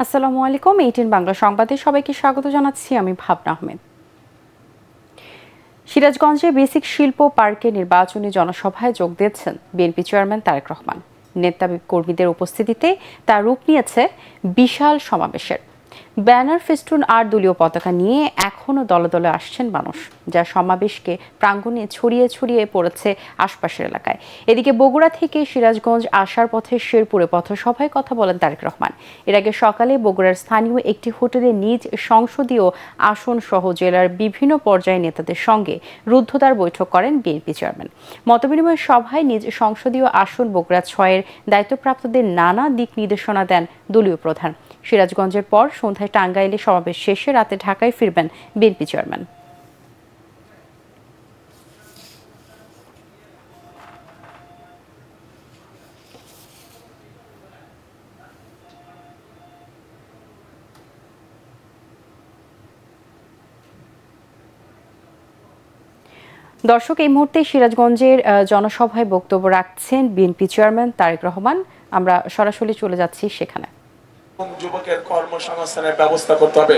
আসসালামু আলাইকুম। 18 বাংলা সংবাদে সবাইকে স্বাগত জানাচ্ছি। আমি ভাবনা আহমেদ। সিরাজগঞ্জে বেসিক শিল্প পার্কে নির্বাচনী জনসভায় যোগ দিয়েছেন বিএনপি চেয়ারম্যান তারেক রহমান। নেতা কর্মীদের উপস্থিতিতে তা রূপ নিয়েছে বিশাল সমাবেশের। ব্যানার, ফেস্টুন আর দলীয় পতাকা নিয়ে এখনও দলে দলে আসছেন মানুষ, যা সমাবেশকে প্রাঙ্গণে ছড়িয়ে ছড়িয়ে পড়েছে আশপাশের এলাকায়। এদিকে বগুড়া থেকে সিরাজগঞ্জ আসার পথে শেরপুরে পথসভায় কথা বলেন তারেক রহমান। এর আগে সকালে বগুড়ার স্থানীয় একটি হোটেলে নিজ সংসদীয় আসন সহ জেলার বিভিন্ন পর্যায়ের নেতাদের সঙ্গে রুদ্ধদ্বার বৈঠক করেন বিএনপি চেয়ারম্যান। মতবিনিময় সভায় নিজ সংসদীয় আসন বগুড়া 6-এর দায়িত্বপ্রাপ্তদের নানা দিক নির্দেশনা দেন দলীয় প্রধান। সিরাজগঞ্জের পর সন্ধ্যায় টাঙ্গাইলে সমাবেশ শেষে রাতে ঢাকায় ফিরবেন বিএনপি চেয়ারম্যান। দর্শক, এই মুহূর্তে সিরাজগঞ্জের জনসভায় বক্তব্য রাখছেন বিএনপি চেয়ারম্যান তারেক রহমান। আমরা সরাসরি চলে যাচ্ছি সেখানে। যুবকের কর্মসংস্থানের ব্যবস্থা করতে হবে।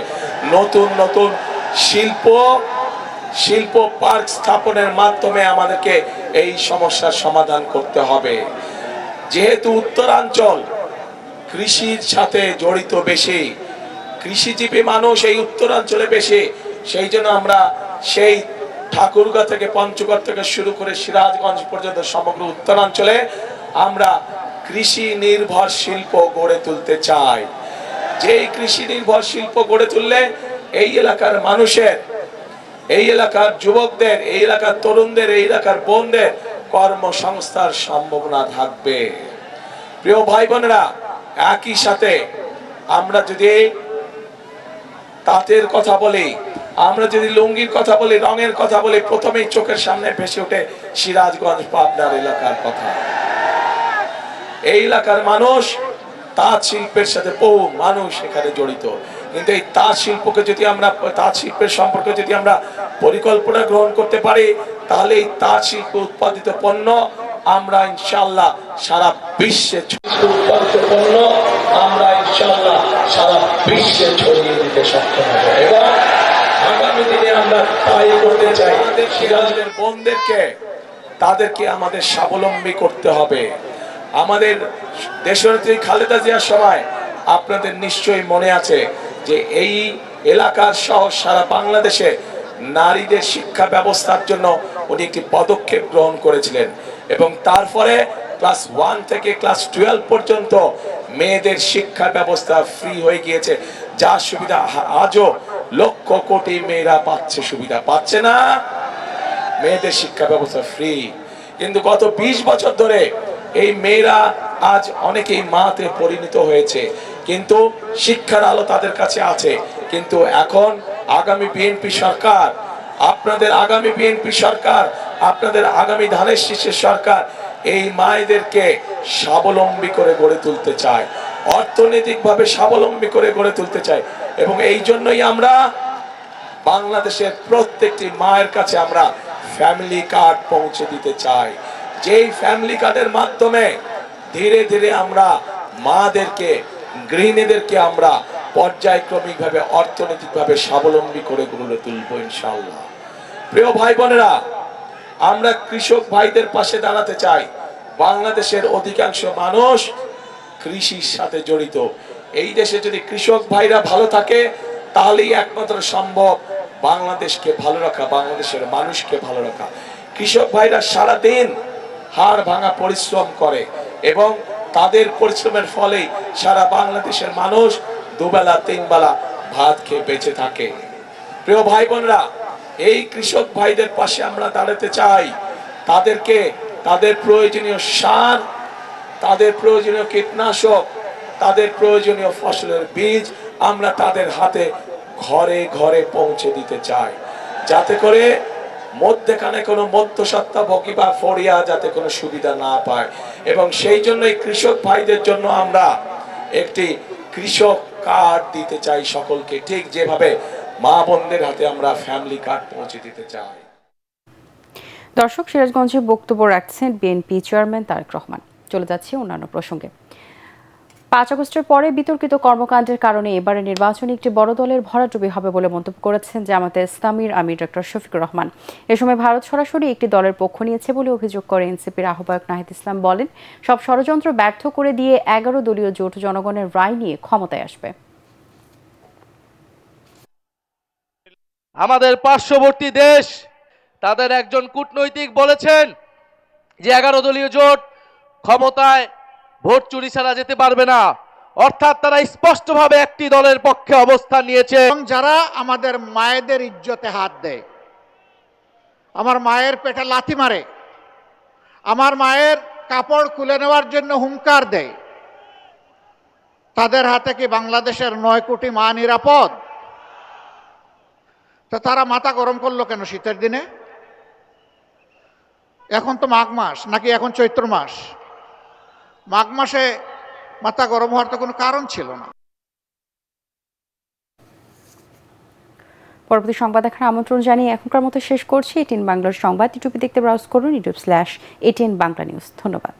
নতুন নতুন শিল্প পার্ক স্থাপনের মাধ্যমে আমাদেরকে এই সমস্যার সমাধান করতে হবে। যেহেতু উত্তরাঞ্চল কৃষির সাথে জড়িত বেশি, কৃষিজীবী মানুষ এই উত্তরাঞ্চলে বেশি, সেই জন্য আমরা সেই ঠাকুরগাঁ থেকে পঞ্চগড় থেকে শুরু করে সিরাজগঞ্জ পর্যন্ত সমগ্র উত্তরাঞ্চলে আমরা কৃষি নির্ভর শিল্প গড়ে তুলতে চাই। যেই কৃষি নির্ভর শিল্প গড়ে তুললে এই এলাকার মানুষের, এই এলাকার যুবকদের, এই এলাকার তরুণদের, এই এলাকার বোনদের কর্মসংস্থার সম্ভাবনা থাকবে। প্রিয় ভাই বোনেরা, একই সাথে আমরা যদি তাঁতের কথা বলি, আমরা যদি লুঙ্গির কথা বলি, রঙের কথা বলি, প্রথমেই চোখের সামনে ভেসে ওঠে সিরাজগঞ্জ পাবনার এলাকার কথা। এই এলাকার মানুষ তাঁত শিল্পের সাথে বহু মানুষ এখানে জড়িত, কিন্তু এই তাঁত শিল্পকে যদি আমরা, তাঁত শিল্পের সম্পর্কে যদি আমরা পরিকল্পনা গ্রহণ করতে পারি, তাহলে এই তাঁত শিল্প উৎপাদিত পণ্য আমরা ইনশাআল্লাহ সারা বিশ্বে ছড়িয়ে দিতে সক্ষম হব। এবং আগামী দিনে আমরা তাই করতে চাই। সিরাজগঞ্জের বোনদেরকে, তাদেরকে আমাদের স্বাবলম্বী করতে হবে। আমাদের দেশনেত্রী খালেদা জিয়ার সময় আপনাদের নিশ্চয়ই মনে আছে যে এই এলাকার সহ সারা বাংলাদেশে নারীদের শিক্ষা ব্যবস্থার জন্য উনি একটি পদক্ষেপ গ্রহণ করেছিলেন, এবং তারপরে ক্লাস 1 থেকে ক্লাস 12 পর্যন্ত মেয়েদের শিক্ষা ব্যবস্থা ফ্রি হয়ে গিয়েছে, যার সুবিধা আজও লক্ষ কোটি মেয়েরা পাচ্ছে। সুবিধা পাচ্ছে না, মেয়েদের শিক্ষা ব্যবস্থা ফ্রি। কিন্তু গত 20 বছর ধরে এই মেয়েরা আজ অনেকেই মাতে পরিণত হয়েছে, কিন্তু শিক্ষার আলো তাদের কাছে আছে। কিন্তু এখন আগামী বিএনপি সরকার, আপনাদের আগামী বিএনপি সরকার, আপনাদের আগামী ধানের শীষের সরকার এই মায়েদেরকে স্বাবলম্বী করে গড়ে তুলতে চায়, অর্থনৈতিকভাবে স্বাবলম্বী করে গড়ে তুলতে চায়। এবং এই জন্যই আমরা বাংলাদেশের প্রত্যেকটি মায়ের কাছে আমরা ফ্যামিলি কার্ড পৌঁছে দিতে চাই, যেই ফ্যামিলি কার্ডের মাধ্যমে ধীরে ধীরে আমরা মাদেরকে, গৃহিণীদেরকে আমরা পর্যায়ক্রমিকভাবে অর্থনৈতিকভাবে স্বাবলম্বী করে গড়ে তুলব ইনশাআল্লাহ। প্রিয় ভাই বোনেরা, আমরা কৃষক ভাইদের পাশে দাঁড়াতে চাই। বাংলাদেশের অধিকাংশ মানুষ কৃষির সাথে জড়িত। এই দেশে যদি কৃষক ভাইরা ভালো থাকে, তাহলেই একমাত্র সম্ভব বাংলাদেশকে ভালো রাখা, বাংলাদেশের মানুষকে ভালো রাখা। কৃষক ভাইরা সারাদিন হাড় ভাঙা পরিশ্রম করে, এবং তাদের পরিশ্রমের ফলেই সারা বাংলাদেশের মানুষ দুবেলা তিনবেলা ভাত খেয়ে বেঁচে থাকে। প্রিয় ভাই বোনরা, এই কৃষক ভাইদের পাশে আমরা দাঁড়াতে চাই। তাদেরকে তাদের প্রয়োজনীয় সার, তাদের প্রয়োজনীয় কীটনাশক, তাদের প্রয়োজনীয় ফসলের বীজ আমরা তাদের হাতে ঘরে ঘরে পৌঁছে দিতে চাই, যাতে করে মধ্যখানে কোনো মধ্যস্বত্বভোগী বা ফড়িয়া যাতে কোনো সুবিধা না পায়। এবং সেই জন্যই কৃষক ভাইদের জন্য আমরা একটি কৃষক কার্ড দিতে চাই সকলকে, ঠিক যেভাবে মা বোনদের হাতে আমরা ফ্যামিলি কার্ড পৌঁছে দিতে চাই। দর্শক, সিরাজগঞ্জে বক্তব্য রাখছেন বিএনপি চেয়ারম্যান তারেক রহমান। চলে যাচ্ছে অন্যান্য প্রসঙ্গে। 5 আগস্টের পরে বিতর্কিত কর্মকাণ্ডের কারণে এবারে নির্বাচনে একটি বড় দলের ভরাডুবি হবে বলে মন্তব্য করেছেন জামাতে ইসলামীর আমির ডক্টর শফিকুর রহমান। এ সময় ভারত সরাসরি একটি দলের পক্ষ নিয়েছে বলে অভিযোগ করে এনসিপির আহ্বায়ক নাহিদ ইসলাম বলেন, সব ষড়যন্ত্র ব্যর্থ করে দিয়ে 11 দলীয় জোট জনগণের রায় নিয়ে ক্ষমতায় আসবে। আমাদের পার্শ্ববর্তী দেশ তাদের একজন কূটনৈতিক বলেছেন যে 11 দলীয় জোট ক্ষমতায় ভোট চুরি ছাড়া যেতে পারবে না, অর্থাৎ তারা স্পষ্টভাবে একটি দলের পক্ষে অবস্থান নিয়েছে। এবং যারা আমাদের মায়েদের ইজ্জতে হাত দেয়, আমার মায়ের পেটে লাথি মারে, আমার মায়ের কাপড় খুলে নেওয়ার জন্য হুঙ্কার দেয়, তাদের হাতে কি বাংলাদেশের 9 কোটি মা নিরাপদ? তো তারা মাথা গরম করলো কেন শীতের দিনে? এখন তো মাঘ মাস, নাকি এখন চৈত্র মাস? মাঘ মাসে মাথা গরম হওয়ার তো কোনো কারণ ছিল না। পরবর্তী সংবাদ দেখার আমন্ত্রণ জানিয়ে এখনকার মতো শেষ করছি। এটিএন বাংলার সংবাদ ইউটিউবে দেখতে ব্রাউজ করুন youtube/ATN বাংলা নিউজ। ধন্যবাদ।